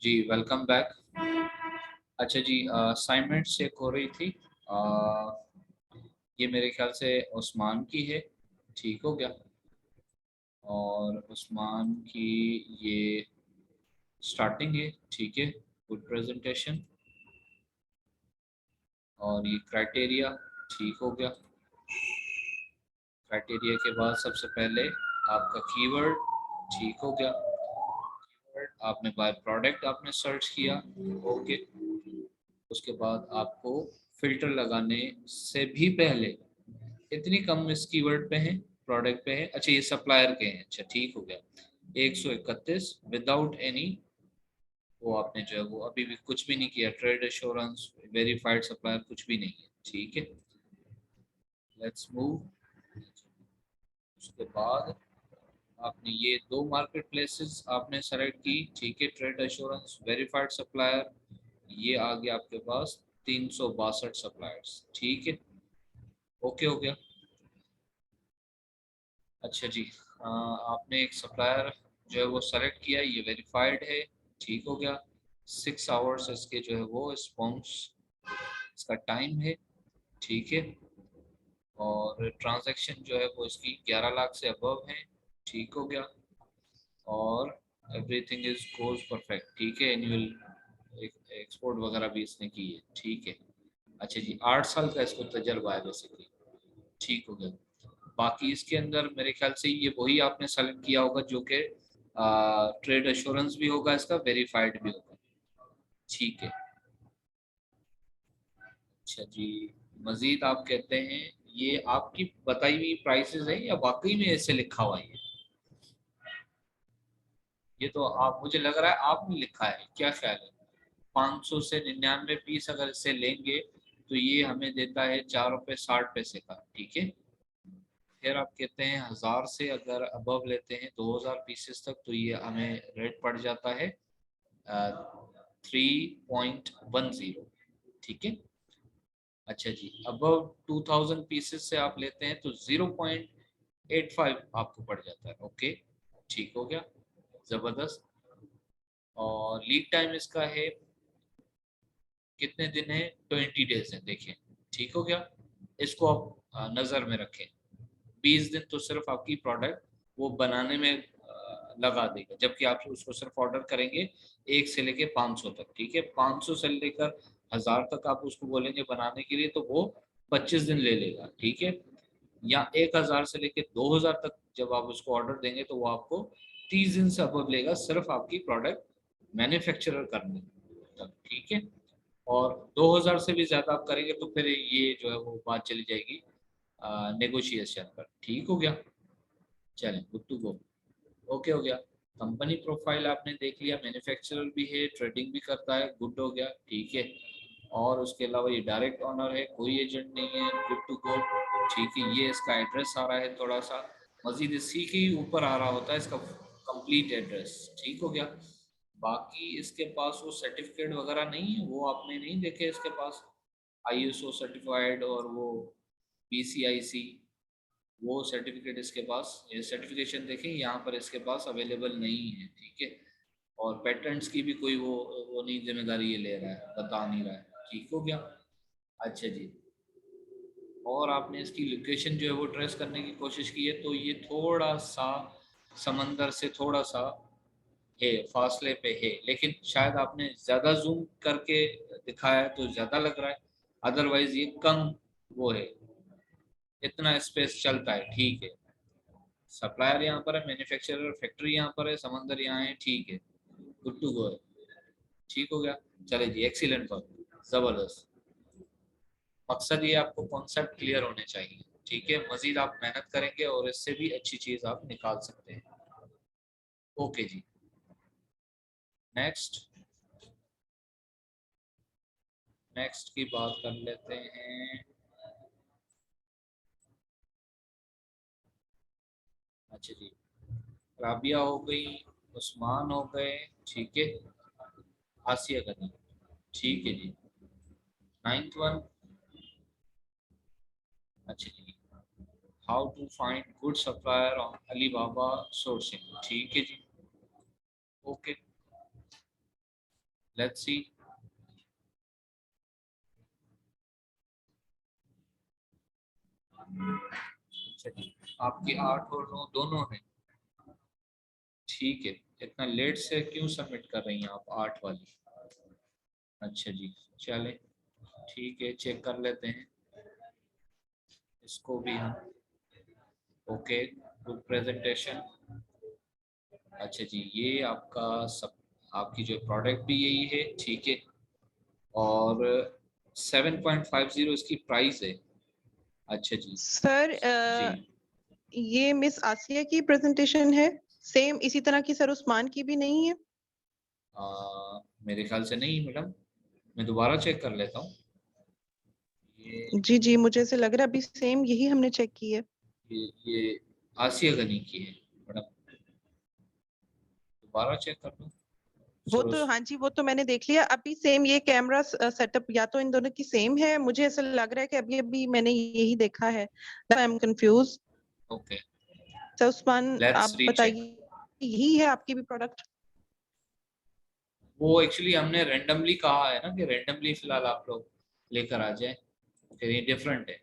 जी welcome back. अच्छा जी, assignment check हो रही थी। ये मेरे ख्याल से उस्मान की है। ठीक हो गया। और उस्मान की ये स्टार्टिंग है। ठीक है, गुड प्रेजेंटेशन। और ये क्राइटेरिया ठीक हो गया। क्राइटेरिया के बाद सबसे पहले आपका कीवर्ड ठीक हो गया। कीवर्ड आपने बाय प्रोडक्ट आपने सर्च किया। ओके। उसके बाद आपको फिल्टर लगाने से भी पहले इतनी कम इस कीवर्ड पे हैं, प्रोडक्ट पे है। अच्छा, ये सप्लायर के हैं। अच्छा ठीक हो गया। 131 विदाउट एनी, वो आपने जो है वो अभी भी कुछ भी नहीं किया। ट्रेड एश्योरेंस, वेरीफाइड सप्लायर कुछ भी नहीं है। ठीक है, लेट्स मूव। उसके बाद आपने ये दो मार्केट प्लेसेस आपने सेलेक्ट की। ठीक है, ट्रेड एश्योरेंस, वेरीफाइड सप्लायर। ये आ गया आपके पास 362 सप्लायर्स। ठीक है, ओके हो गया। अच्छा जी, आपने एक सप्लायर जो है वो सेलेक्ट किया, ये वेरीफाइड है। ठीक हो गया। 6 आवर्स इसके जो है वो रिस्पॉन्स इसका टाइम है। ठीक है। और ट्रांजैक्शन जो है वो इसकी 11 लाख से अबव है। ठीक हो गया। और एवरीथिंग इज गोज परफेक्ट। ठीक है, एनुअल एक्सपोर्ट वगैरह भी इसने की है। ठीक है। अच्छा जी, 8 साल का इसको तजर्बा है बेसिकली। ठीक हो गया। बाकी इसके अंदर मेरे ख्याल से ये वही आपने सेलेक्ट किया होगा जो कि ट्रेड एश्योरेंस भी होगा, इसका वेरीफाइड भी होगा। ठीक है। अच्छा जी, मजीद आप कहते हैं ये आपकी बताई हुई प्राइसेस है या वाकई में ऐसे लिखा हुआ है? ये तो आप, मुझे लग रहा है आपने लिखा है, क्या ख्याल है? 500 से 99 पीस अगर इससे लेंगे तो ये हमें देता है 4 रुपये 60 पैसे का। ठीक है। फिर आप कहते हैं 1000 से अगर अबव लेते हैं 2000 पीसेस तक तो ये हमें रेट पड़ जाता है 3.10। ठीक है। अच्छा जी, अबव 2000 पीसेस से आप लेते हैं तो 0.85 आपको पड़ जाता है। ओके, ठीक हो गया, जबरदस्त। और लीड टाइम इसका है कितने दिन है? 20 डेज है। देखें, ठीक हो गया। इसको आप नज़र में रखें। 20 दिन तो सिर्फ आपकी प्रोडक्ट वो बनाने में लगा देगा, जबकि आप उसको सिर्फ ऑर्डर करेंगे 1 से लेके 500 तक। ठीक है, 500 से लेकर 1000 तक आप उसको बोलेंगे बनाने के लिए तो वो 25 दिन ले लेगा। ठीक है। या 1000 से लेके 2000 तक जब आप उसको ऑर्डर देंगे तो वो आपको 30 दिन से अब लेगा, सिर्फ आपकी प्रोडक्ट मैन्युफैक्चरर करने तक। ठीक है। और 2000 से भी ज़्यादा आप करेंगे तो फिर ये जो है वो बात चली जाएगी नेगोशिएशन पर। ठीक हो गया। चलें, गुड टू गो। ओके हो गया। कंपनी प्रोफाइल आपने देख लिया, मैन्युफैक्चरर भी है, ट्रेडिंग भी करता है, गुड हो गया। ठीक है। और उसके अलावा ये डायरेक्ट ऑनर है, कोई एजेंट नहीं है, गुड टू गो। ठीक है, ये इसका एड्रेस आ रहा है थोड़ा सा मजीद इसी के ऊपर आ रहा होता है इसका कंप्लीट एड्रेस। ठीक हो गया। बाकी इसके पास वो सर्टिफिकेट वगैरह नहीं है, वो आपने नहीं देखे इसके पास, आईएसओ सर्टिफाइड और वो बीसीआईसी, वो सर्टिफिकेट इसके पास, ये सर्टिफिकेशन देखें यहाँ पर इसके पास अवेलेबल नहीं है। ठीक है। और पेटेंट्स की भी कोई वो नहीं जिम्मेदारी ये ले रहा है, बता नहीं रहा है। ठीक हो गया। अच्छा जी, और आपने इसकी लोकेशन जो है वो ट्रेस करने की कोशिश की है तो ये थोड़ा सा समंदर से थोड़ा सा है, फासले पे है, लेकिन शायद आपने ज़्यादा जूम करके दिखाया है तो ज़्यादा लग रहा है, अदरवाइज ये कम वो है, इतना स्पेस चलता है। ठीक है। सप्लायर यहाँ पर है, मैन्युफैक्चरर फैक्ट्री यहाँ पर है, समंदर यहाँ है। ठीक है, गुड टू गो है। ठीक हो गया। चले जी, एक्सीलेंट वर्क, जबरदस्त। मकसद ये आपको कॉन्सेप्ट क्लियर होने चाहिए। ठीक है, मजीद आप मेहनत करेंगे और इससे भी अच्छी चीज आप निकाल सकते हैं। ओके जी, नेक्स्ट। नेक्स्ट की बात कर लेते हैं। अच्छा जी, राबिया हो गई, उस्मान हो गए। ठीक है। आसिया का नहीं। ठीक है जी। Ninth one. अच्छा जी, how to find good supplier on Alibaba sourcing. ठीक है जी, ओके। Let's see. अच्छा जी, आपकी 8 और 9 दोनों है, ठीक है। इतना लेट से क्यों सबमिट कर रही हैं आप 8 वाली? अच्छा जी, चले ठीक है, चेक कर लेते हैं इसको भी हम। Okay, good presentation. अच्छा जी, ये आपका सब, आपकी जो प्रोडक्ट भी यही है, ठीक है। और 7.50 इसकी प्राइस है। अच्छा जी। सर जी ये मिस आसिया की प्रेजेंटेशन है, सेम इसी तरह की सर उस्मान की भी नहीं है? मेरे ख्याल से नहीं मैडम, मैं दोबारा चेक कर लेता हूँ। ये जी जी, मुझे ऐसे लग रहा है अभी सेम यही हमने चेक की है। ये आसिया गनी की है मैडम, दोबारा चेक कर लो। वो सो तो हाँ जी, वो तो मैंने देख लिया। अभी सेम ये कैमरा सेटअप या तो इन दोनों की सेम है, मुझे ऐसा लग रहा है कि अभी अभी मैंने यही देखा है। I am confuse. ओके, तो उस्मान लेट्स आप रीचेक। बताइए, यही है आपकी भी प्रोडक्ट? वो एक्चुअली हमने रेंडमली कहा है ना कि रेंडमली फिलहाल आप लोग लेकर आ जाए, फिर ये डिफरेंट है,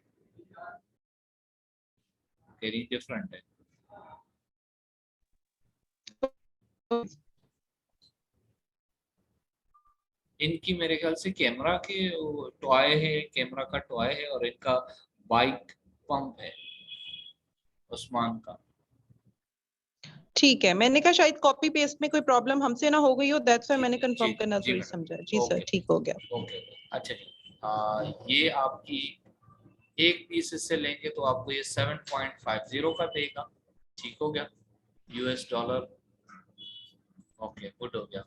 फिर ये डिफरेंट है। इनकी मेरे ख्याल से कैमरा के टॉय है, कैमरा का टॉय है, और इनका बाइक पंप है उस्मान का। ठीक है, मैंने कहा शायद कॉपी पेस्ट में कोई प्रॉब्लम हमसे ना हो गई हो, दैट्स व्हाई जी मैंने जी कंफर्म करना जी जरूरी समझा। जी मैडम, सर, ओके ठीक हो गया। ओके। अच्छा जी, ये आपकी एक पीस इससे लेंगे तो आपको ये 7.50 का देगा, ठीक हो गया, US डॉलर। ओके, गुड हो गया।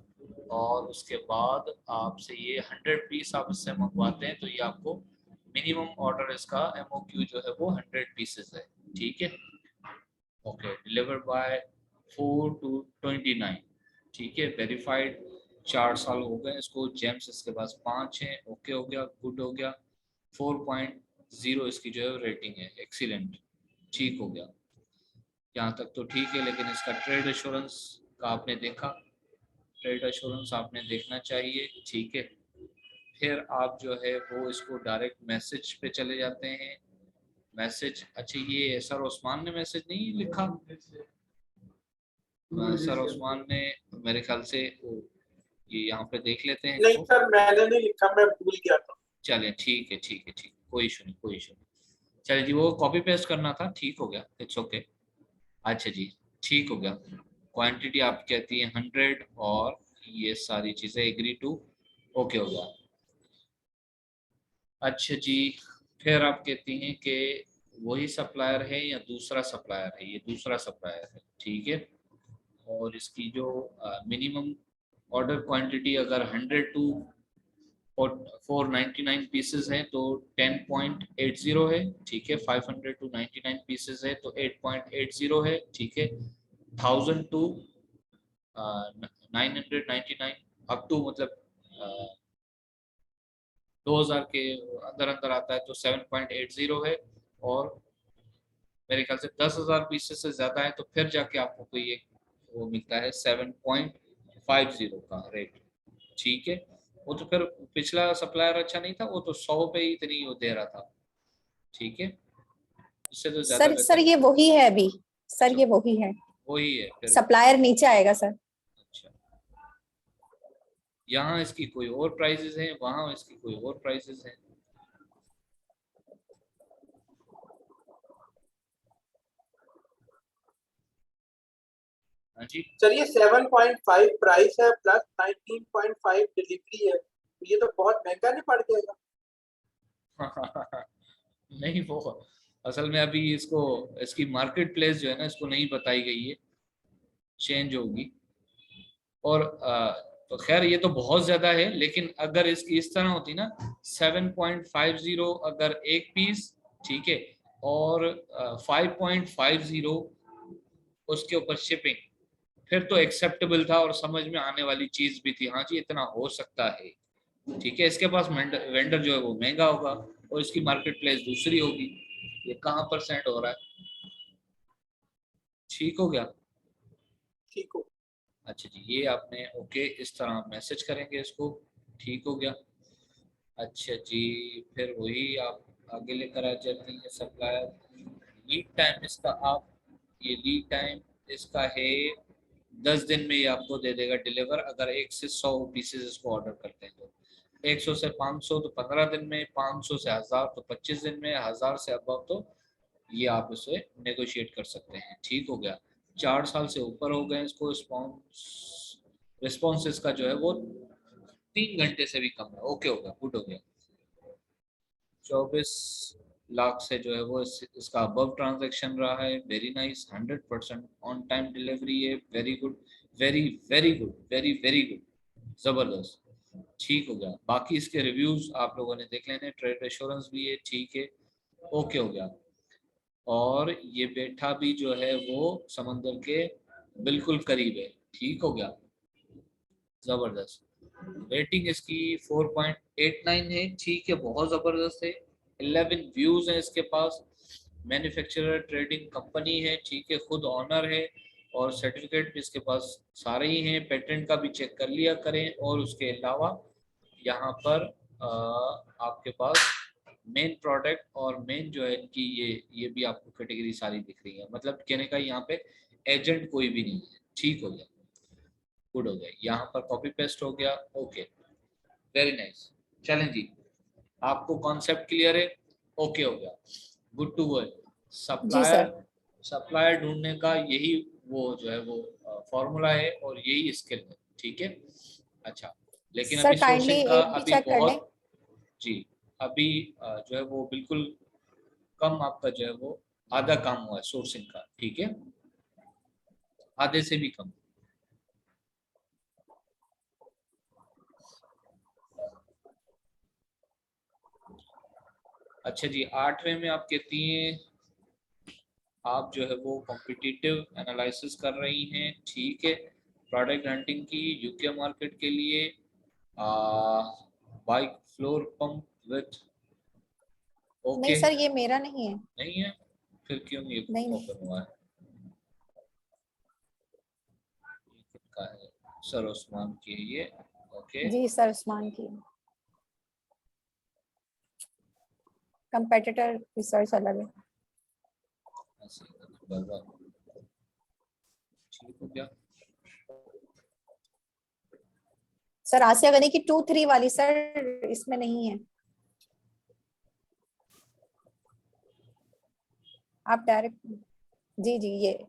और उसके बाद आपसे ये 100 पीस आप इससे मंगवाते हैं तो ये आपको मिनिमम ऑर्डर, इसका MOQ जो है वो 100 पीसेस है, ठीक है। ओके, डिलीवर्ड बाय 4/2/29, ठीक है, वेरीफाइड। 4 साल हो गए इसको, जेम्स इसके पास 5 हैं। ओके हो गया, गुड हो गया। 4.0 इसकी जो है रेटिंग है, एक्सीलेंट, ठीक हो गया। यहाँ तक तो ठीक है, लेकिन इसका ट्रेड एश्योरेंस का आपने देखा, ट्रेड एश्योरेंस आपने देखना चाहिए, ठीक है। फिर आप जो है वो इसको डायरेक्ट मैसेज पे चले जाते हैं। मैसेज, अच्छा ये सर उस्मान ने मैसेज नहीं लिखा, सर उस्मान ने मेरे ख्याल से ये यहाँ पे देख लेते हैं नहीं इसको। सर, मैंने नहीं लिखा, मैं भूल गया था। चलें ठीक है, ठीक है, ठीक, कोई इशू नहीं, कोई इशू नहीं। चलिए जी, वो कॉपी पेस्ट करना था, ठीक हो गया, इट्स ओके। अच्छा जी, ठीक हो गया। क्वांटिटी आप कहती है 100, और ये सारी चीज़ें एग्री टू, ओके हो गया। अच्छा जी, फिर आप कहती हैं कि वही सप्लायर है या दूसरा सप्लायर है? ये दूसरा सप्लायर है, ठीक है। और इसकी जो मिनिमम ऑर्डर क्वांटिटी अगर 100 टू 499 पीसेस हैं तो 10.80 है, ठीक है। 500 टू 99 पीसेस है तो 8.80 है, ठीक है। 1000 टू 999 अप टू, मतलब 2000 के अंदर अंदर आता है तो 7.80 है। और मेरे ख्याल से 10,000 पीसेस से ज्यादा है तो फिर जाके आपको कोई एक वो मिलता है 7.50 का रेट, ठीक है। वो तो फिर पिछला सप्लायर अच्छा नहीं था, वो तो 100 पे ही इतनी वो दे रहा था, ठीक है। इससे तो ज्यादा सर बेहतर। ये वही है अभी। सर अच्छा, ये वही है, वही है फिर। सप्लायर नीचे आएगा सर। अच्छा, यहाँ इसकी कोई और प्राइसेस हैं, वहाँ इसकी कोई और प्राइसेस हैं। हाँ जी। चलिए 7.5 प्राइस है प्लस 19.5 डिलीवरी है, तो ये तो बहुत महंगा नहीं पड़ जाएगा? नहीं, वो असल में अभी इसको, इसकी मार्केट प्लेस जो है ना, इसको नहीं बताई गई है, चेंज होगी। और तो खैर ये तो बहुत ज्यादा है, लेकिन अगर इसकी इस तरह होती ना 7.50 अगर एक पीस, ठीक है, और 5.50 उसके ऊपर शिपिंग, फिर तो एक्सेप्टेबल था और समझ में आने वाली चीज भी थी, हाँ जी इतना हो सकता है, ठीक है। इसके पास वेंडर जो है वो महंगा होगा और इसकी मार्केट प्लेस दूसरी होगी, ये कहाँ पर सेंड हो रहा है, ठीक हो गया। ठीक हो। अच्छा जी, ये आपने ओके, इस तरह आप मैसेज करेंगे इसको। ठीक हो गया। अच्छा जी, फिर वही आप आगे लेकर आ जाती हैं सप्लायर। लीड टाइम इसका आप, ये लीड टाइम इसका है 10 दिन में ये आपको दे देगा डिलीवर, अगर 1 से 100 पीसेस इसको ऑर्डर करते हैं तो। 100 से 500 तो 15 दिन में, 500 से 1000 तो 25 दिन में, 1000 से अबव तो ये आप इसे नेगोशिएट कर सकते हैं। ठीक हो गया। 4 साल से ऊपर हो गए इसको रिस्पॉन्स इसका जो है वो 3 घंटे से भी कम है। ओके हो गया, गुड हो गया। 24 लाख से जो है वो इसका अबव ट्रांजैक्शन रहा है। Very nice, 100% on time delivery है। Very good, very very good, very very good, जबरदस्त। ठीक हो गया। बाकी इसके रिव्यूज आप लोगों ने देख लेने, ट्रेड एश्योरेंस भी है, ठीक है, ओके हो गया। और ये बैठा भी जो है वो समंदर के बिल्कुल करीब है। ठीक हो गया, जबरदस्त। रेटिंग इसकी 4.89 है, ठीक है, बहुत जबरदस्त है। 11 व्यूज हैं इसके पास। मैन्युफैक्चरर ट्रेडिंग कंपनी है, ठीक है, खुद ऑनर है, और सर्टिफिकेट भी इसके पास सारे ही हैं। पेटेंट का भी चेक कर लिया करें। और उसके अलावा यहाँ पर आपके पास मेन प्रोडक्ट और मेन जो है इनकी ये भी आपको कैटेगरी सारी दिख रही है। मतलब कहने का यहाँ पे एजेंट कोई भी नहीं है। ठीक हो गया, गुड हो गया। यहाँ पर कॉपी पेस्ट हो गया। Okay, very nice. चलें जी, आपको कॉन्सेप्ट क्लियर है? ओके हो गया, गुड टू गो। जी सर। सप्लायर ढूंढने का यही वो जो है वो फॉर्मूला है और यही स्किल है। ठीक है, अच्छा। लेकिन सर अभी काइंडली सोर्सिंग का एक भी अभी चेक कर लें। बहुत, जी, अभी जो है वो बिल्कुल कम आपका जो है वो आधा काम हुआ है सोर्सिंग का। ठीक है, आधे से भी कम। अच्छा जी, 8वें में आप कहती हैं आप जो है वो कॉम्पिटिटिव एनालिसिस कर रही हैं। ठीक है, प्रोडक्ट हंटिंग की यूके मार्केट के लिए बाइक फ्लोर पंप विथ, नहीं ओके। सर, ये मेरा नहीं है। नहीं है, फिर क्यों ये नहीं। ओपन हुआ है? ये किसका है? सर उस्मान की है ये, ओके। जी सर, उस्मान की। कंपेटिटर रिसर्च अलग है। ऐसे ही बराबर। ठीक हो गया। सर आसिया गनी की 2-3 वाली सर इसमें नहीं है। आप डायरेक्ट, जी जी ये।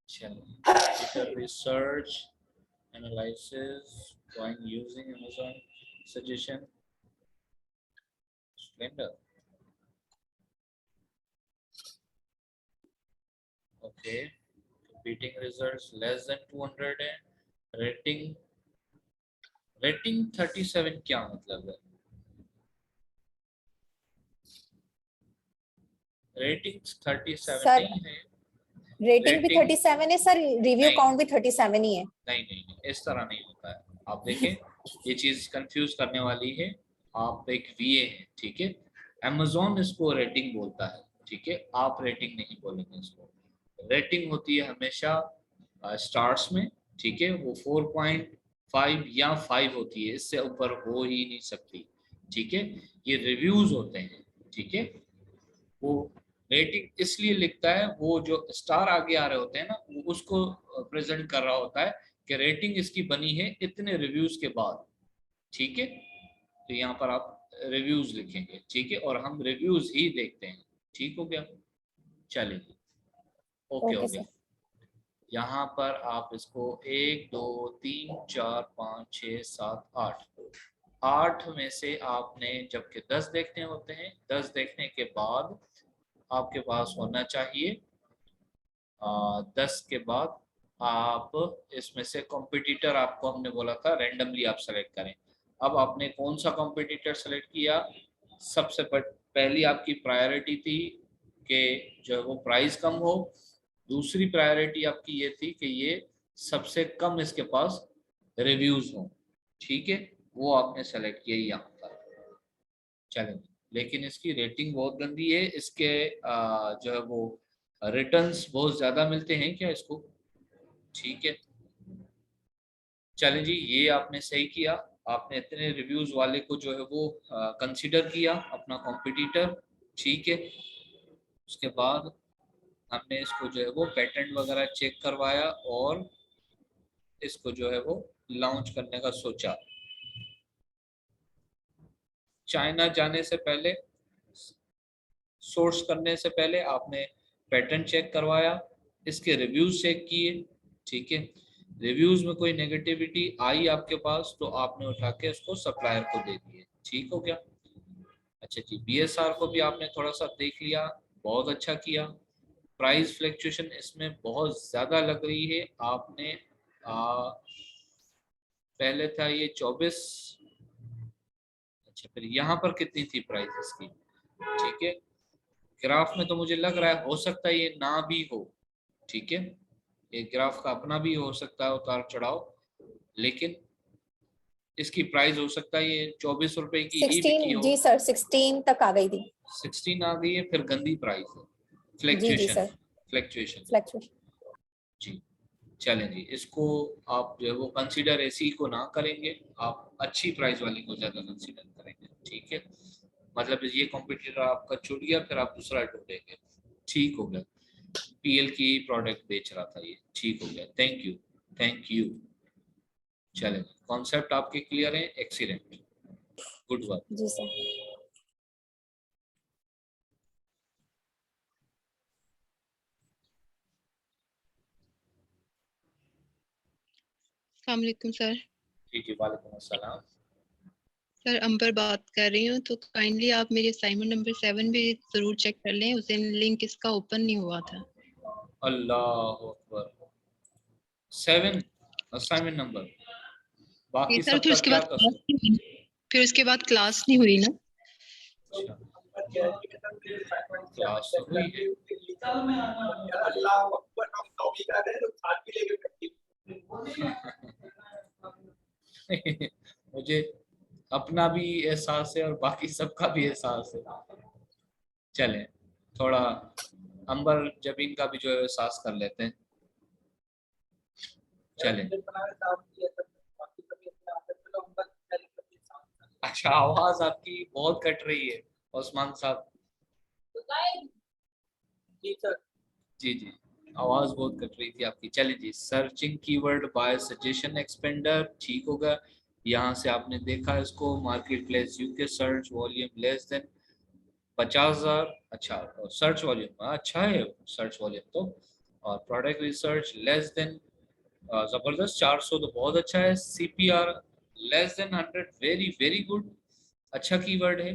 चलिए, research analysis when using Amazon suggestion Splendor, okay, competing results less than 200 है। रेटिंग 37 क्या मतलब है? रेटिंग 37 सर नहीं है। रेटिंग भी रेटिंग 37 है सर, रिव्यू नहीं, काउंट भी 37 ही है। नहीं नहीं नहीं, इस तरह नहीं होता है। आप देखें, ये चीज कंफ्यूज करने वाली है। आप एक वीए हैं, ठीक है, अमेजोन इसको रेटिंग बोलता है, ठीक है, आप रेटिंग नहीं बोलेंगे इसको। रेटिंग होती है हमेशा स्टार्स में, ठीक है, वो 4.5 या 5 होती है, इससे ऊपर हो ही नहीं सकती। ठीक है, ये रिव्यूज होते हैं, ठीक है। वो रेटिंग इसलिए लिखता है, वो जो स्टार आगे आ रहे होते हैं ना, वो उसको प्रेजेंट कर रहा होता है कि रेटिंग इसकी बनी है इतने रिव्यूज के बाद। ठीक है, तो यहाँ पर आप रिव्यूज लिखेंगे, ठीक है, और हम रिव्यूज ही देखते हैं। ठीक हो गया, चलिए, ओके हो ओके गया। सर। यहाँ पर आप इसको 1 2 3 4 5 6 7 8 8 में से आपने जबकि 10 देखने होते हैं, 10 देखने के बाद आपके पास होना चाहिए 10 के बाद आप इसमें से कॉम्पिटिटर, आपको हमने बोला था रैंडमली आप सेलेक्ट करें। अब आपने कौन सा कॉम्पिटिटर सेलेक्ट किया? सबसे पहली आपकी प्रायोरिटी थी कि जो है वो प्राइस कम हो। दूसरी प्रायोरिटी आपकी ये थी कि ये सबसे कम इसके पास रिव्यूज हो, ठीक है, वो आपने सेलेक्ट किया यहाँ पर। चलें, लेकिन इसकी रेटिंग बहुत गंदी है, इसके जो है वो रिटर्न्स बहुत ज्यादा मिलते हैं क्या इसको, ठीक है। चलें जी, ये आपने सही किया, आपने इतने रिव्यूज वाले को जो है वो कंसीडर किया अपना कॉम्पिटिटर, ठीक है। उसके बाद हमने इसको जो है वो पेटेंट वगैरह चेक करवाया और इसको जो है वो लॉन्च करने का सोचा। चाइना जाने से पहले, सोर्स करने से पहले आपने पैटर्न चेक करवाया, इसके रिव्यूज चेक किए, ठीक है। रिव्यूज में कोई नेगेटिविटी आई आपके पास तो आपने उठा के इसको सप्लायर को दे दिए, ठीक हो गया। अच्छा जी, बीएसआर को भी आपने थोड़ा सा देख लिया, बहुत अच्छा किया। प्राइस फ्लक्चुएशन इसमें बहुत ज्यादा लग रही है, आपने पहले था ये 24, अच्छा फिर यहाँ पर कितनी थी प्राइस इसकी, ठीक है। ग्राफ में तो मुझे लग रहा है हो सकता है ये ना भी हो, ठीक है, ये ग्राफ का अपना भी हो सकता है उतार चढ़ाव, लेकिन इसकी प्राइस हो सकता है ये 24 रुपए की ही बिकी 16 हो। जी सर, 16 तक आ गई थी। 16 आ गई है, फिर गंदी प्राइस है, जी सर, फ्लक्चुएशन फ्लक्चुएशन। जी। चलें जी, इसको आप जो है वो कंसीडर ऐसी को ना करेंगे, आप अच्छी प्राइस वाली को ज्यादा कंसीडर करेंगे, ठीक है। मतलब ये कॉम्पिटिटर आपका छूट गया, फिर आप दूसरा ढूंढेंगे, ठीक हो गया। पीएल की प्रोडक्ट बेच रहा था ये, ठीक हो गया, थैंक यू, थैंक यू। चलें, कॉन्सेप्ट आपके क्लियर है, एक्सीलेंट, गुड वर्क। जी सर। अस्सलाम वालेकुम सर। जी जी, वालेकुम अस्सलाम। सर अंबर बात कर रही हूँ, तो काइंडली आप मेरी असाइनमेंट नंबर 7 भी जरूर चेक कर लें, उस दिन लिंक इसका ओपन नहीं हुआ था। अल्लाह अकबर, 7 असाइनमेंट नंबर, जी बाकी सर, फिर सबका उसके क्या बाद कसूर? फिर उसके बाद क्लास नहीं हुई ना। अच्छा, क्लास तो हुई है। अल्लाह अकबर, हम तौबी कर रहे हैं तो साथ भी लेके बैठे। मुझे अपना भी एहसास है और बाकी सबका भी एहसास है। चलें, थोड़ा अंबर जबीन का भी जो है एहसास कर लेते हैं। चलें, अच्छा आवाज आपकी बहुत कट रही है ओस्मान साहब। जी सर। जी जी, आवाज बहुत कट रही थी आपकी। चलिए जी, searching keyword by suggestion expander, ठीक होगा। यहाँ से आपने देखा इसको, market place UK, search volume less than 50,000, अच्छा, सर्च वॉल्यूम अच्छा है, सर्च वॉल्यूम तो, और प्रोडक्ट रिसर्च लेस देन, जबरदस्त, 400 तो बहुत अच्छा है। CPR less than 100, very very good, अच्छा कीवर्ड है।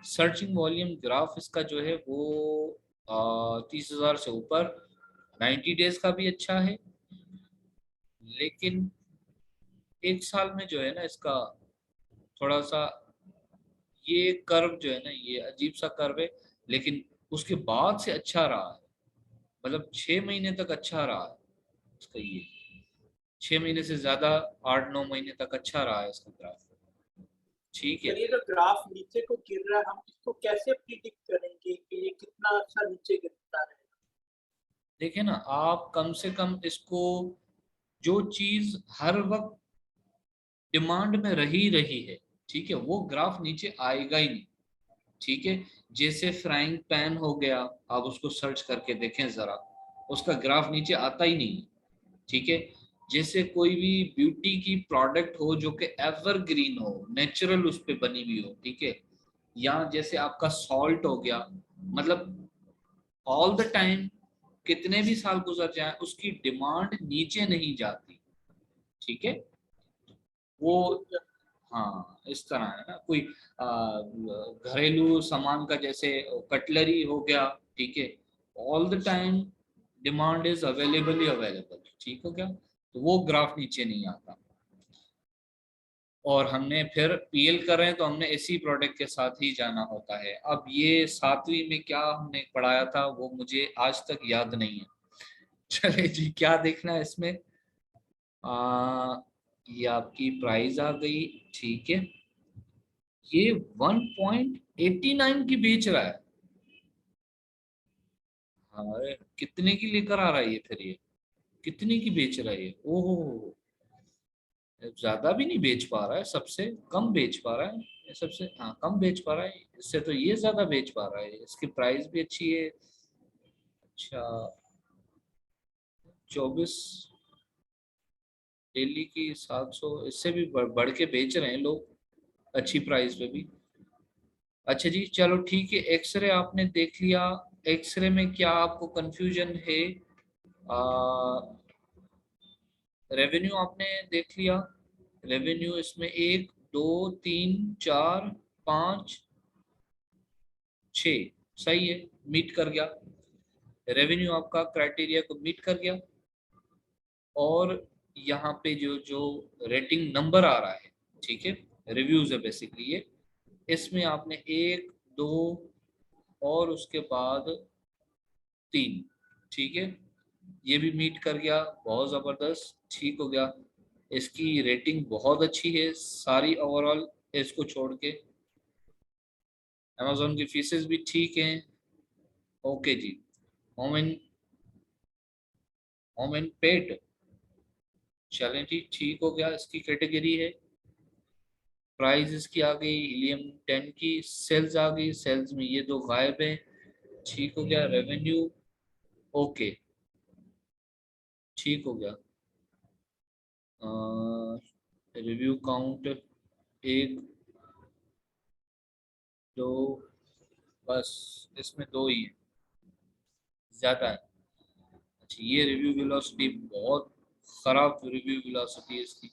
सर्चिंग वॉल्यूम ग्राफ इसका जो है वो 30,000 से ऊपर, 90 डेज का भी अच्छा है, लेकिन एक साल में जो है ना इसका थोड़ा सा ये कर्व जो है ना ये अजीब सा कर्व है, लेकिन उसके बाद से अच्छा रहा है, मतलब 6 महीने तक अच्छा रहा है इसका, ये 6 महीने से ज्यादा 8-9 महीने तक अच्छा रहा है इसका ग्राफ, ठीक है। सर ये जो ग्राफ नीचे को गिर रहा है, हम इसको कैसे प्रिडिक्ट करेंगे कि ये कितना अच्छा नीचे गिरता है? देखिए ना, आप कम से कम इसको, जो चीज हर वक्त डिमांड में रही है, ठीक है, वो ग्राफ नीचे आएगा ही नहीं, ठीक है। जैसे फ्राइंग पैन हो गया, आप उसको सर्च करके देखें जरा, उसका ग्राफ नीचे आता ही नहीं, ठीक है। जैसे कोई भी ब्यूटी की प्रोडक्ट हो जो कि एवरग्रीन हो, नेचुरल उस पे बनी हुई हो, ठीक है, या जैसे आपका सॉल्ट हो गया, मतलब ऑल द टाइम कितने भी साल गुजर जाए उसकी डिमांड नीचे नहीं जाती, ठीक है। वो, हाँ, इस तरह है ना, कोई घरेलू सामान का जैसे कटलरी हो गया, ठीक है, all the time demand is available he available, ठीक हो गया, तो वो ग्राफ नीचे नहीं आता। और हमने फिर पीएल कर रहे हैं तो हमने इसी प्रोडक्ट के साथ ही जाना होता है। अब ये 7वीं में क्या हमने पढ़ाया था वो मुझे आज तक याद नहीं है। चले जी, क्या देखना है इसमें, ये आपकी प्राइस आ गई, ठीक है। ये 1.89 की बेच रहा है। हाँ, कितने की लेकर आ रहा है ये फिर? ये कितने की बेच रहा है ये? ओहो, ज्यादा भी नहीं बेच पा रहा है, सबसे कम बेच पा रहा है ये, सबसे हाँ कम बेच पा रहा है इससे, तो ये ज्यादा बेच पा रहा है। इसकी प्राइस भी अच्छी है। अच्छा, 24 डेली की 700, इससे भी बढ़ के बेच रहे हैं लोग अच्छी प्राइस पे भी। अच्छा जी, चलो ठीक है। एक्सरे आपने देख लिया। एक्सरे में क्या आपको कंफ्यूजन है? रेवेन्यू आपने देख लिया। रेवेन्यू इसमें 1 2 3 4 5 6 सही है, मीट कर गया। रेवेन्यू आपका क्राइटेरिया को मीट कर गया। और यहाँ पे जो जो रेटिंग नंबर आ रहा है, ठीक है, रिव्यूज है बेसिकली ये, इसमें आपने 1 2 और उसके बाद 3, ठीक है, ये भी मीट कर गया। बहुत ज़बरदस्त, ठीक हो गया। इसकी रेटिंग बहुत अच्छी है सारी ओवरऑल, इसको छोड़ के। अमेजोन की फीसेस भी ठीक हैं। ओके जी। होम एंड पेड, चलें जी, ठीक हो गया। इसकी कैटेगरी है। प्राइस इसकी आ गई हीलियम 10 की। सेल्स आ गई, सेल्स में ये दो गायब हैं, ठीक हो गया। रेवेन्यू ओके, ठीक हो गया। रिव्यू काउंट 1 2, बस इसमें 2 ही है, ज़्यादा है। अच्छा, ये रिव्यू वेलोसिटी बहुत ख़राब रिव्यू वेलोसिटी है इसकी,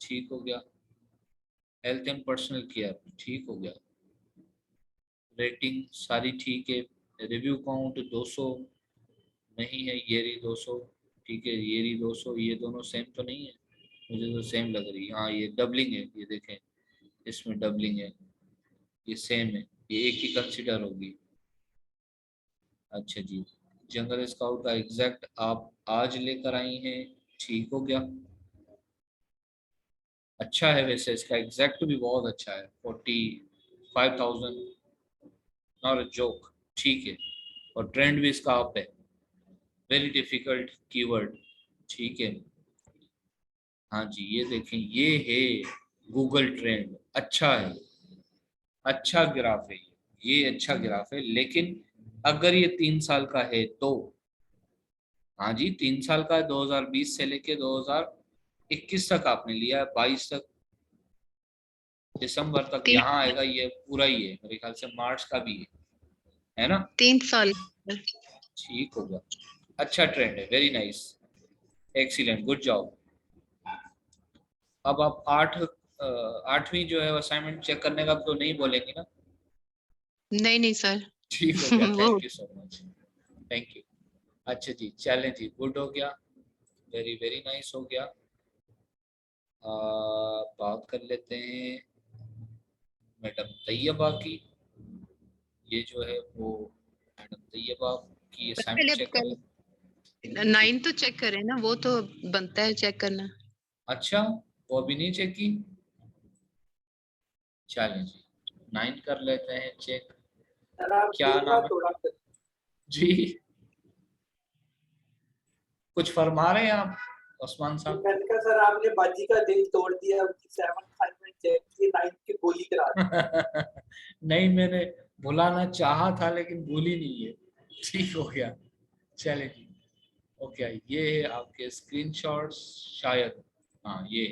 ठीक हो गया। हेल्थ एंड पर्सनल केयर, ठीक हो गया। रेटिंग सारी ठीक है। रिव्यू काउंट 200 नहीं है, ये रही 200, ठीक है, ये रही 200। ये दोनों सेम तो नहीं है? मुझे तो सेम लग रही है। हाँ, ये डबलिंग है, ये देखें, इसमें डबलिंग है, ये सेम है, ये एक ही कंसिडर होगी। अच्छा जी, जंगल स्काउट का एग्जैक्ट आप आज लेकर आई हैं, ठीक हो गया। अच्छा है वैसे, इसका एग्जैक्ट भी बहुत अच्छा है, 45,000, नॉट अ जोक, ठीक है। और ट्रेंड भी इसका अप है। वेरी डिफिकल्ट कीवर्ड, ठीक है। हाँ जी, ये देखें, ये है गूगल ट्रेंड, अच्छा है, अच्छा ग्राफ है ये अच्छा ग्राफ है। लेकिन अगर ये 3 साल का है तो, हाँ जी 3 साल का है, 2020 से लेके 2021 तक आपने लिया है, 22 तक, दिसंबर तक तीन यहाँ आएगा, ये पूरा ही है मेरे ख्याल से, मार्च का भी है ना? 3 साल। ठीक हो गया, अच्छा ट्रेंड है, very nice, excellent, good job. अब आप 8वीं जो है असाइनमेंट चेक करने का तो नहीं बोलेंगे ना? नहीं नहीं सर। ठीक हो गया, वो thank you so much, thank you. अच्छा जी, चलें जी, गुड हो गया, वेरी वेरी नाइस हो गया। बात कर लेते हैं मैडम तैयबा की। ये जो है वो मैडम तैयबा की असाइनमेंट पहले चेक कर कल लेते। जी, 9 तो चेक करें ना, वो तो बनता है चेक करना। अच्छा, वो अभी नहीं चेक की? चलें जी, 9 कर लेते हैं चेक। सर आप क्या देखना नाम है थोड़ा सा। जी? कुछ फरमा रहे हैं आप उस्मान साहब? मैंने कहा सर आपने बाजी का दिल तोड़ दिया, उनकी 7 असाइनमेंट चेक की, 9 की गोली करा दी। नहीं, मैंने भुलाना चाहा था लेकिन भूली नहीं है, ठीक हो गया। चले जी, ओके, ये है आपके स्क्रीनशॉट्स शायद, हाँ ये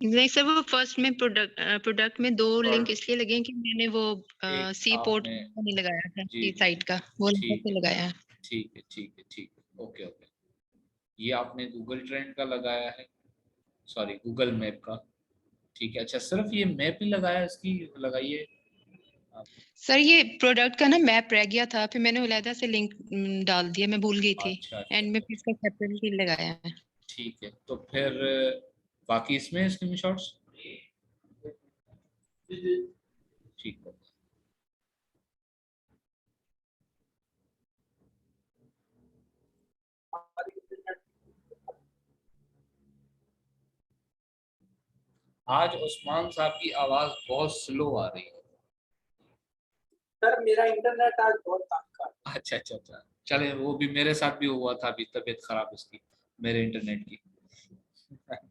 नहीं सर, वो फर्स्ट में प्रोडक्ट में 2 लिंक और इसलिए लगे हैं कि मैंने वो एक सी पोर्ट आपने, नहीं लगाया था, जी सी जी, साइट का वो ठीक से है, लगाया है। ठीक है, ठीक है, ठीक है, ओके ओके। ये आपने गूगल ट्रेंड का लगाया है, सॉरी गूगल मैप का, ठीक है। अच्छा, सिर्फ ये मैप ही लगाया है, इसकी लगाइए आप। सर ये प्रोडक्ट का ना मैप रह गया था, फिर मैंने अलहदा से लिंक डाल दिया, मैं भूल गई थी। अच्छा अच्छा एंड में अच्छा, फिर इसका सेपरेटली लगाया है। ठीक है, तो फिर बाकी इसमें स्क्रीनशॉट्स, ठीक है। हमारी इंटरनेट आज उस्मान साहब की आवाज बहुत स्लो आ रही है। सर मेरा इंटरनेट आज बहुत तंग कर रहा है। अच्छा अच्छा अच्छा, चले, वो भी मेरे साथ भी हुआ था अभी, तबीयत खराब इसकी, मेरे इंटरनेट की।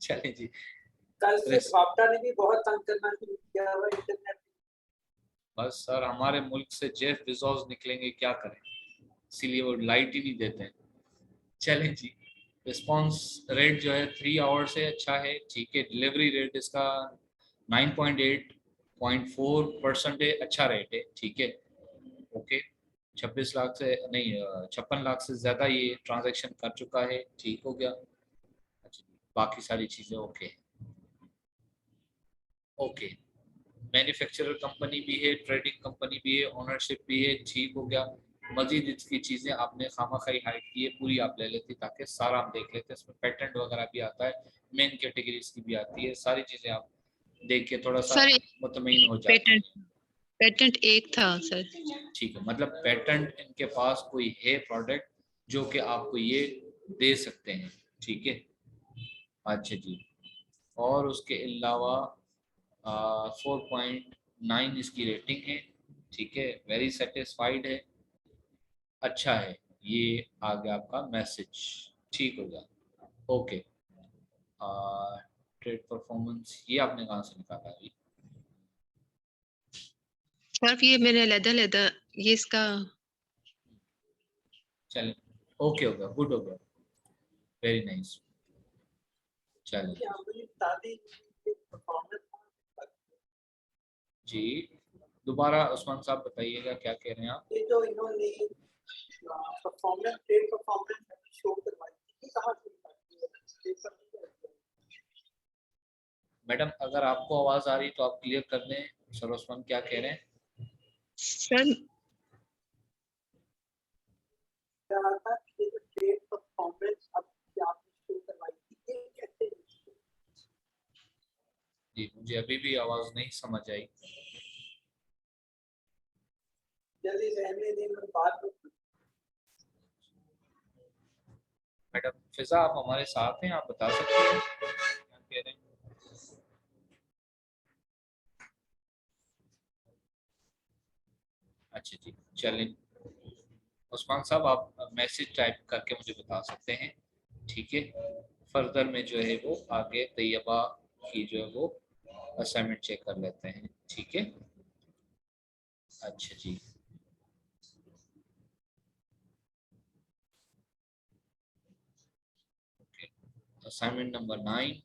चले जी। कल से रिस- बापटा ने भी बहुत तंग करना शुरू किया हुआ है इंटरनेट। बस सर, हमारे मुल्क से जेफ बेजोस निकलेंगे, क्या करें, इसीलिए वो लाइट ही नहीं देते हैं। चले जी। रिस्पॉन्स रेट जो है 3 आवर से अच्छा है, ठीक है। डिलीवरी रेट इसका 9.8.4% है, अच्छा रेट है, ठीक है। ओके। 26 लाख से नहीं, 56 लाख से ज़्यादा ये ट्रांजैक्शन कर चुका है, ठीक हो गया। अच्छा, बाकी सारी चीज़ें ओके। ओके, मैन्युफैक्चरर कंपनी भी है, ट्रेडिंग कंपनी भी है, ओनरशिप भी है, ठीक हो गया। मजीद इसकी चीज़ें आपने खामखाई हाइड की है, पूरी आप ले लेती ताकि सारा हम देख लेते हैं। इसमें पेटेंट वगैरह भी आता है, मेन कैटेगरीज की भी आती है, सारी चीज़ें आप देख के थोड़ा सा सर मुतमईन हो जाते पेटेंट हैं। पेटेंट एक था सर। ठीक है, मतलब पेटेंट इनके पास कोई है प्रोडक्ट जो कि आपको ये दे सकते हैं, ठीक है। अच्छा जी। और उसके अलावा 4.9 इसकी रेटिंग है, ठीक है। वेरी सेटिस्फाइड है, अच्छा है। ये आ गया आपका मैसेज, ठीक हो गया। ओके। ट्रेड परफॉर्मेंस ये आपने कहाँ से निकाला अभी? सर ये मैंने अलग-अलग ये इसका चलिए, ओके हो गया, गुड हो गया, वेरी नाइस। चलिए क्या मुझे बता दें परफॉर्मेंस जी, दोबारा उस्मान साहब बताइएगा क्या कह रहे हैं आप? ये जो इन्होंने परफॉर्मेंस ट्रेड परफॉर्मेंस शो करवाई थी ये कहाँ से निकाली है? पेपर में क्या है? मैडम अगर आपको आवाज़ आ रही तो आप क्लियर कर दें, सर उस्मान क्या कह रहे हैं? सर क्या था कि ये जो ट्रेड परफॉर्मेंस अब क्या आपने शो करवाई थी ये कैसे हुई? जी मुझे अभी भी आवाज़ नहीं समझ आई। जल्दी रहने दें मैं बात में मैडम फिजा आप हमारे साथ हैं, आप बता सकते हैं क्या कह रहे हैं? अच्छा जी, चलें। उस्मान साहब आप मैसेज टाइप करके मुझे बता सकते हैं, ठीक है। फर्दर में जो है वो आगे तैयबा की जो है वो असाइनमेंट चेक कर लेते हैं, ठीक है। अच्छा जी। Assignment number 9,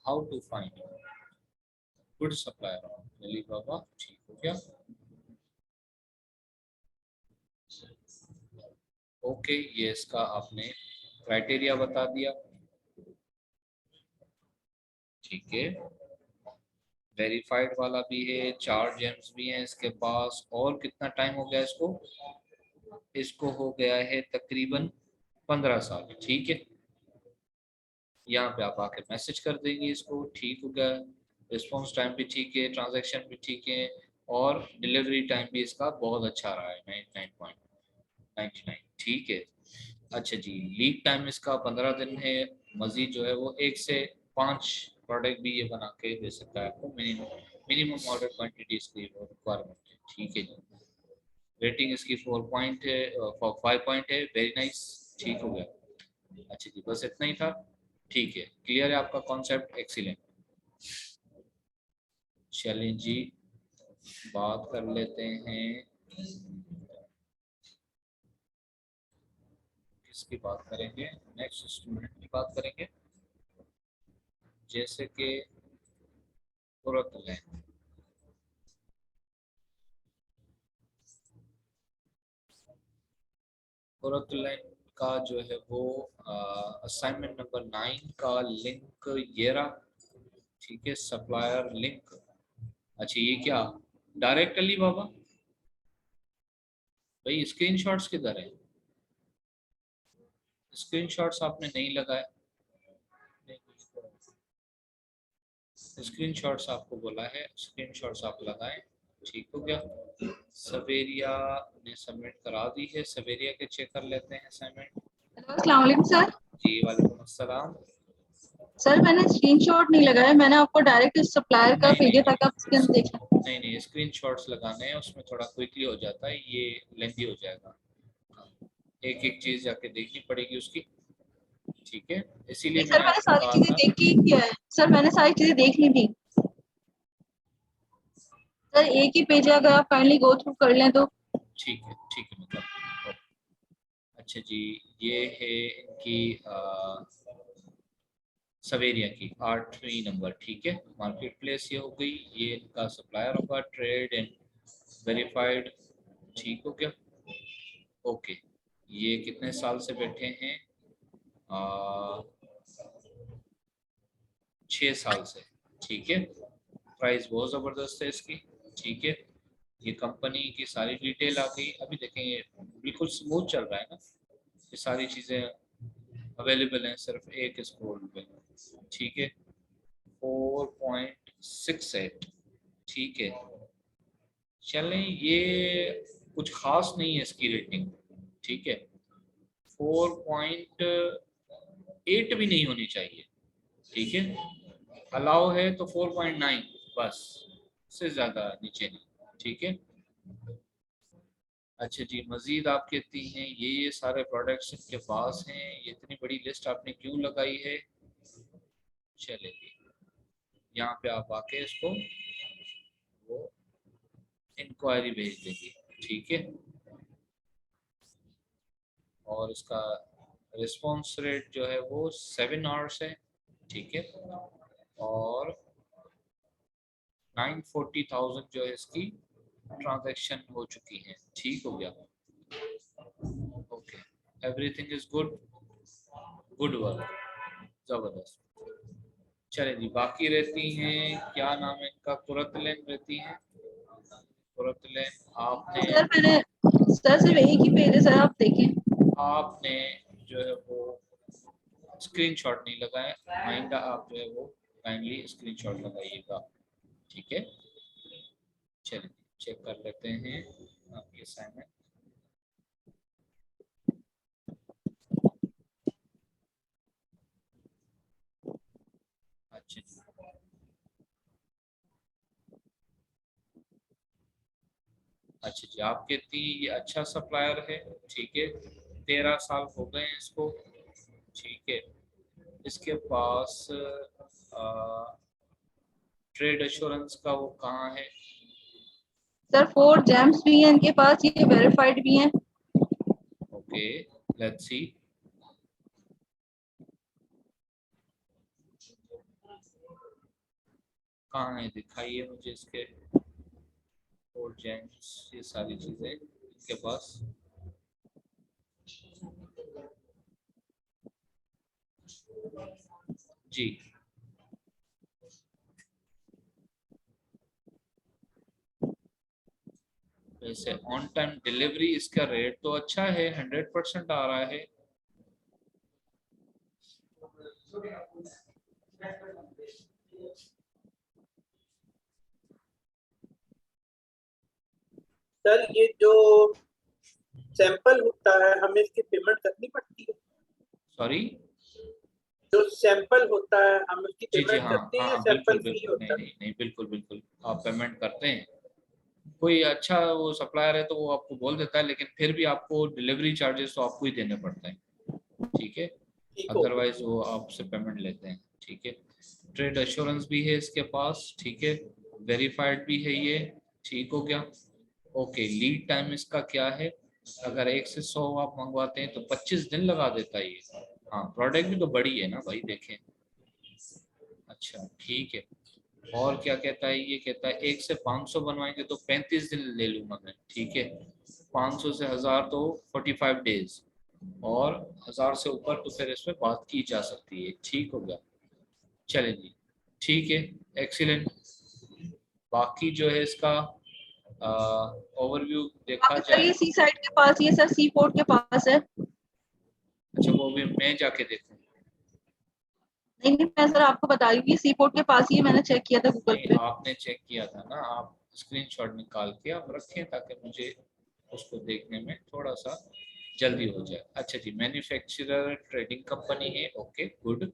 how to find good supplier on Alibaba, ठीक हो गया। ओके, ये इसका आपने क्राइटेरिया बता दिया, ठीक है। वेरीफाइड वाला भी है, 4 जेम्स भी हैं इसके पास। और कितना टाइम हो गया इसको? इसको हो गया है तकरीबन 15 साल, ठीक है। यहाँ पे आप आके मैसेज कर देंगे इसको, ठीक हो गया। रिस्पॉन्स टाइम भी ठीक है, ट्रांजैक्शन भी ठीक है, और डिलीवरी टाइम भी इसका बहुत अच्छा रहा है, 99.99, ठीक है। अच्छा जी, लीड टाइम इसका 15 दिन है। मजीद जो है वो 1 से 5 प्रोडक्ट भी ये बना के दे सकता है आपको, मिनिमम ऑर्डर क्वान्टिटीज की रिक्वायरमेंट है, ठीक है जी। रेटिंग इसकी 4 पॉइंट है, 5 पॉइंट है, वेरी नाइस, ठीक हो गया। अच्छा जी, बस इतना ही था, ठीक है। क्लियर है आपका कॉन्सेप्ट? एक्सीलेंट। चलें जी, बात कर लेते हैं, किसकी बात करेंगे? नेक्स्ट स्टूडेंट की बात करेंगे, जैसे कि कुरतुलैन। कुरतुलैन का जो है वो असाइनमेंट नंबर 9 का लिंक ये रहा, ठीक है। Supplier link. अच्छा ये क्या, डायरेक्ट अली बाबा? भाई स्क्रीनशॉट्स किधर है? स्क्रीनशॉट्स आपने नहीं लगाए। स्क्रीनशॉट्स आपको बोला है, स्क्रीनशॉट्स आप लगाएं। ठीक हो गया। सवेरिया ने सबमिट करा दी है, सवेरिया के चेक कर लेते हैं असाइनमेंट। हेलो अस्सलाम वालेकुम सर। जी वालेकुम अस्सलाम। सर मैंने स्क्रीनशॉट नहीं लगाया, मैंने आपको डायरेक्ट सप्लायर का नहीं भेजा नहीं ताकि आप उसके अंदर देख लें। नहीं स्क्रीनशॉट्स लगाने हैं, उसमें थोड़ा क्विकली हो जाता है, ये लेंथी हो जाएगा, एक एक चीज जाके देखनी पड़ेगी उसकी। ठीक है, इसीलिए नहीं सर, मैंने मैंने आपको सारी कहा चीजें था। देख के ही किया है सर, मैंने सारी चीजें देख ली थी सर। एक ही पेज है, अगर आप काइंडली गो थ्रू कर लें तो। ठीक है मतलब। अच्छा जी, ये है इनकी सवेरिया की 8वीं नंबर। ठीक है, मार्केट प्लेस ये हो गई, ये इनका सप्लायर होगा, ट्रेड एंड वेरीफाइड। ठीक हो गया। ओके, ये कितने साल से बैठे हैं? 6 साल से। ठीक है, प्राइस बहुत ज़बरदस्त है इसकी। ठीक है, ये कंपनी की सारी डिटेल आ गई। अभी देखें ये बिल्कुल स्मूथ चल रहा है ना, ये सारी चीज़ें अवेलेबल हैं सिर्फ एक स्क्रॉल पे। ठीक है, 4.68। ठीक है, चलें, ये कुछ खास नहीं है इसकी रेटिंग। ठीक है, 4.8 भी नहीं होनी चाहिए। ठीक है, अलाउ है तो 4.9 बस, इससे ज़्यादा नीचे नहीं। ठीक है। अच्छा जी, मज़ीद आप कहती हैं ये सारे प्रोडक्ट्स इनके पास हैं, ये इतनी बड़ी लिस्ट आपने क्यों लगाई है? चलेगी, यहाँ पे आप आके इसको वो इंक्वायरी भेज देंगे। ठीक है, और इसका रिस्पॉन्स रेट जो है वो 7 आवर्स है। ठीक है, और 940,000 जो है इसकी ट्रांजैक्शन हो चुकी हैं। ठीक हो गया। Okay, everything is good, good work, जबरदस्त। चले जी, बाकी रहती हैं, क्या नाम है इनका, कुरतलैन रहती हैं। कुरतलैन आपने सर मैंने सर सिर्फ एक ही पेज है सर, आप देखें। आपने जो है वो स्क्रीनशॉट नहीं लगाए, आइंदा आप जो है वो काइंडली स्क्रीनशॉट लगाइएगा। ठीक है, चलिए चेक कर लेते हैं आपकी असाइनमेंट। अच्छा जी, अच्छा जी, आप कहती हैं ये अच्छा सप्लायर है। ठीक है, 13 साल हो गए हैं इसको। ठीक है, इसके पास ट्रेड एश्योरेंस का वो कहाँ है? सर 4 जेम्स भी हैं इनके पास, ये वेरीफाइड भी हैं। Okay, let's see. कहाँ है, दिखाइए मुझे इसके 4 जेम्स, ये सारी चीजें इनके पास। जी, वैसे ऑन टाइम डिलीवरी इसका रेट तो अच्छा है, 100% आ रहा है। सर ये जो सैंपल होता है हमें इसकी पेमेंट करनी पड़ती है? सॉरी, जो सैंपल होता है हम उसकी जी पेमेंट हाँ करते हैं या हाँ, सैंपल बिल्कुल फ्री बिल्कुल, होता नहीं है? नहीं बिल्कुल बिल्कुल, आप पेमेंट करते हैं। कोई अच्छा वो सप्लायर है तो वो आपको बोल देता है, लेकिन फिर भी आपको डिलीवरी चार्जेस तो आपको ही देने पड़ते हैं। ठीक है, ठीक हो गया। अदरवाइज वो आपसे पेमेंट लेते हैं। ठीक है, ट्रेड एश्योरेंस भी है इसके पास। ठीक है, वेरीफाइड भी है ये। ठीक हो गया। ओके, लीड टाइम इसका क्या है? अगर 1 से 100 आप मंगवाते हैं तो 25 दिन लगा देता है ये। हाँ, प्रोडक्ट भी तो बड़ी है ना भाई, देखें। अच्छा ठीक है, और क्या कहता है? ये कहता है 1 से 500 बनवाएंगे तो 35 दिन ले लूंगा मैं। ठीक है, 500 से 1000 तो 45 डेज, और 1000 से ऊपर तो फिर इसमें बात की जा सकती है। ठीक हो गया। चले जी, ठीक है, एक्सीलेंट। बाकी जो है इसका ओवरव्यू देखा बाकी सर जाए। ये सी साइड के पास, ये सर सी पोर्ट के पास है। अच्छा, वो भी मैं जाके देखूँ? नहीं नहीं, मैं सर आपको बता रही हूँ, सी पोर्ट के पास ही है, मैंने चेक किया था गूगल नहीं, पे। आपने चेक किया था ना, आप स्क्रीनशॉट निकाल के आप रखें ताकि मुझे उसको देखने में थोड़ा सा जल्दी हो जाए। अच्छा जी, मैन्युफैक्चरर ट्रेडिंग कंपनी है, ओके गुड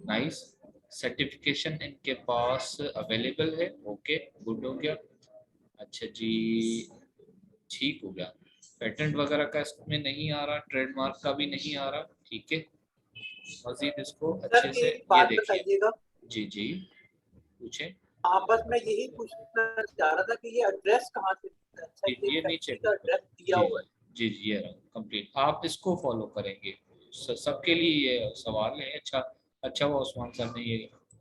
नाइस। सर्टिफिकेशन इनके पास अवेलेबल है, ओके गुड हो गया। अच्छा जी, ठीक हो गया। पेटेंट वगैरह का इसमें नहीं आ रहा, ट्रेडमार्क का भी नहीं आ रहा, ठीक है। मजीद इसको सर अच्छे से एक ये बात देखिए। बताइएगा, जी जी पूछें। हाँ बस मैं यही पूछना चाह रहा था कि ये एड्रेस कहाँ से मिलता है? अच्छा, ये ये नीचे फैक्ट्री का एड्रेस दिया जी हुआ है। जी जी ये कंप्लीट, आप इसको फॉलो करेंगे। सबके लिए ये सवाल है। अच्छा अच्छा, वो उस्मान सर ने ये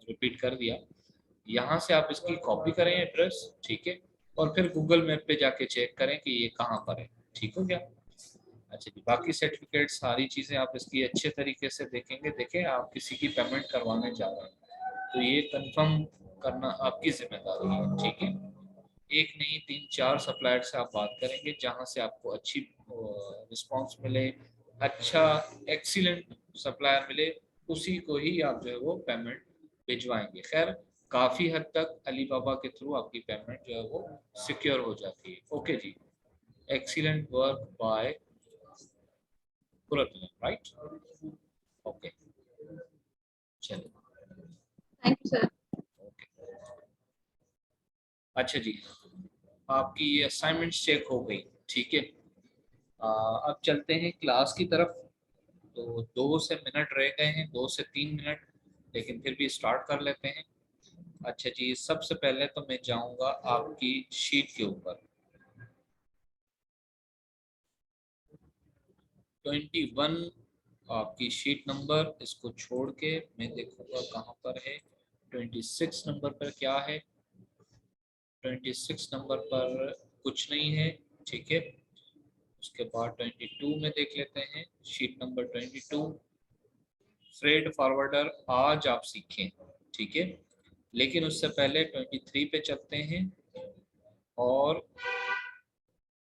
रिपीट कर दिया। यहाँ से आप इसकी कॉपी करें एड्रेस, ठीक है, और फिर गूगल मैप पे जाके चेक करें कि ये कहाँ पर है, ठीक हो गया। अच्छा जी, बाकी सर्टिफिकेट सारी चीज़ें आप इसकी अच्छे तरीके से देखेंगे। देखें, आप किसी की पेमेंट करवाने जा रहे हैं तो ये कंफर्म करना आपकी जिम्मेदारी है, ठीक है। एक नहीं 3-4 सप्लायर से आप बात करेंगे जहां से आपको अच्छी रिस्पांस मिले, अच्छा एक्सीलेंट सप्लायर मिले, उसी को ही आप जो है वो पेमेंट भिजवाएंगे। खैर काफ़ी हद तक अलीबाबा के थ्रू आपकी पेमेंट जो है वो सिक्योर हो जाती है। ओके जी, excellent work by Puratan, right, okay चलो थैंक यू सर। ओके। अच्छा जी, आपकी ये असाइनमेंट्स चेक हो गई, ठीक है। अब चलते हैं क्लास की तरफ। तो 2 से मिनट रह गए हैं, 2 से 3 मिनट, लेकिन फिर भी स्टार्ट कर लेते हैं। अच्छा जी, सबसे पहले तो मैं जाऊंगा आपकी शीट के ऊपर। 21 आपकी शीट नंबर, इसको छोड़ के मैं देखूंगा कहाँ पर है। 26 नंबर पर क्या है? 26 नंबर पर कुछ नहीं है, ठीक है। उसके बाद 22 में देख लेते हैं, शीट नंबर 22, फ्रेड फॉरवर्डर आज आप सीखें, ठीक है। लेकिन उससे पहले 23 पे चलते हैं, और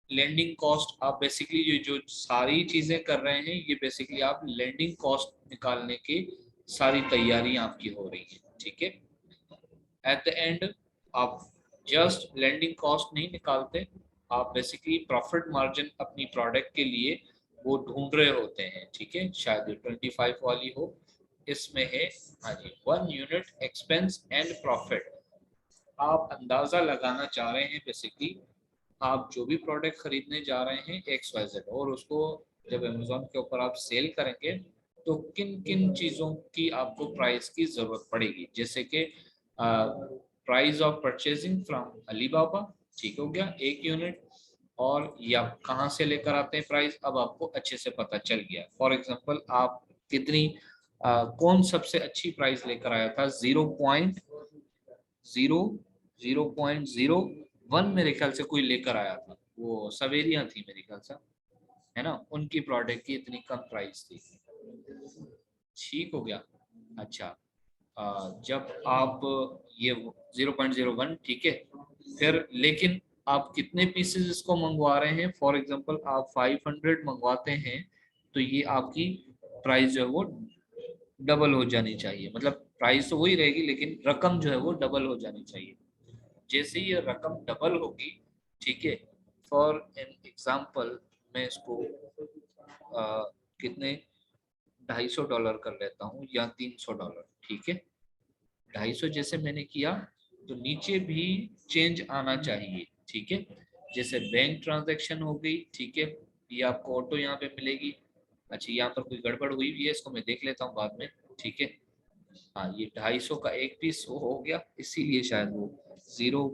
लैंडिंग कॉस्ट आप बेसिकली ये जो सारी चीजें कर रहे हैं, ये बेसिकली आप लैंडिंग कॉस्ट निकालने की सारी तैयारियां आपकी हो रही हैं, ठीक है। एट द एंड आप जस्ट लैंडिंग कॉस्ट नहीं निकालते, आप बेसिकली प्रॉफिट मार्जिन अपनी प्रोडक्ट के लिए वो ढूंढ रहे होते हैं, ठीक है। शायद 25 वाली हो, इसमें है, हाँ जी, 1 यूनिट एक्सपेंस एंड प्रॉफिट। आप अंदाजा लगाना चाह रहे हैं बेसिकली, आप जो भी प्रोडक्ट खरीदने जा रहे हैं XYZ, और उसको जब अमेजोन के ऊपर आप सेल करेंगे तो किन किन चीज़ों की आपको प्राइस की ज़रूरत पड़ेगी, जैसे कि price of purchasing from Alibaba, ठीक हो गया 1 यूनिट, और या कहाँ से लेकर आते हैं प्राइस, अब आपको अच्छे से पता चल गया। फॉर एग्जांपल आप कितनी कौन सबसे अच्छी प्राइस लेकर आया था, 0.01 मेरे ख्याल से कोई लेकर आया था, वो सवेरियां थी मेरे ख्याल से, है ना, उनकी प्रोडक्ट की इतनी कम प्राइस थी, ठीक हो गया। अच्छा, जब आप ये 0.01, ठीक है, फिर लेकिन आप कितने पीसेस इसको मंगवा रहे हैं, फॉर एग्जांपल आप 500 मंगवाते हैं तो ये आपकी प्राइस जो है वो डबल हो जानी चाहिए, मतलब प्राइस तो वही रहेगी लेकिन रकम जो है वो डबल हो जानी चाहिए। जैसे ये रकम डबल होगी, ठीक है, फॉर एन एग्जांपल मैं इसको कितने $250 कर लेता हूँ या $300, ठीक है। 250 जैसे मैंने किया तो नीचे भी चेंज आना चाहिए, ठीक है। जैसे बैंक ट्रांजैक्शन हो गई, ठीक है, ये आपको ऑटो यहाँ पे मिलेगी। अच्छा, यहाँ पर कोई गड़बड़ हुई भी है, इसको मैं देख लेता हूँ बाद में, ठीक है। हाँ, ये 250 का एक पीस हो गया, इसीलिए शायद वो 0.